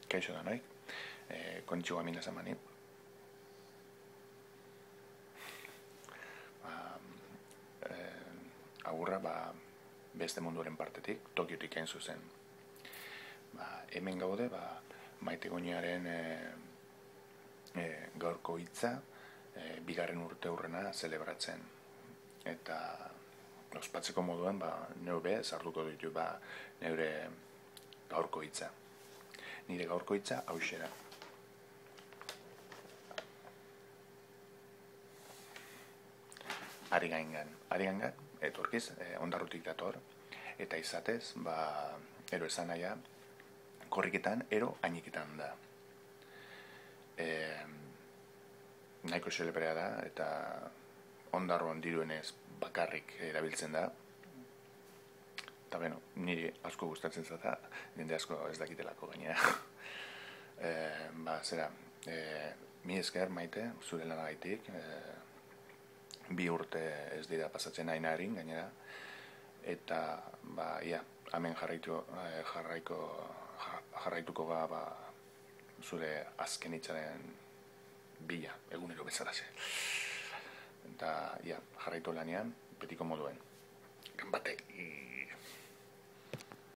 Kaixo da noik, konitxua minez amani. Agurra, beste munduaren partetik, Tokiotik hain zuzen. Hemen gaude, Maite Goñiaren gaurko hitza, bigarren urte hurrena zelebratzen. Eta ospatzeko moduan, neure sartuko ditu neure gaurko hitza. Nire gaurko hitza hauxera. Arigangan, etorkiz, ondarrutik dator, eta izatez, ero esan naia, korriketan, ero ainiketan da. Nahiko xelebrea da, eta ondarroan diruenez bakarrik erabiltzen da. Eta beno, niri asko gustatzen zata, jende asko ez dakitelako gainera. Mi esker Maite, zure lanagaitik, 2 urte ez dira pasatzen ainarin gainera, eta hemen jarraituko zure azken hitzaren bila, egunero bezalaxe. Eta jarraitu lanean, betiko moduen. Ganbate!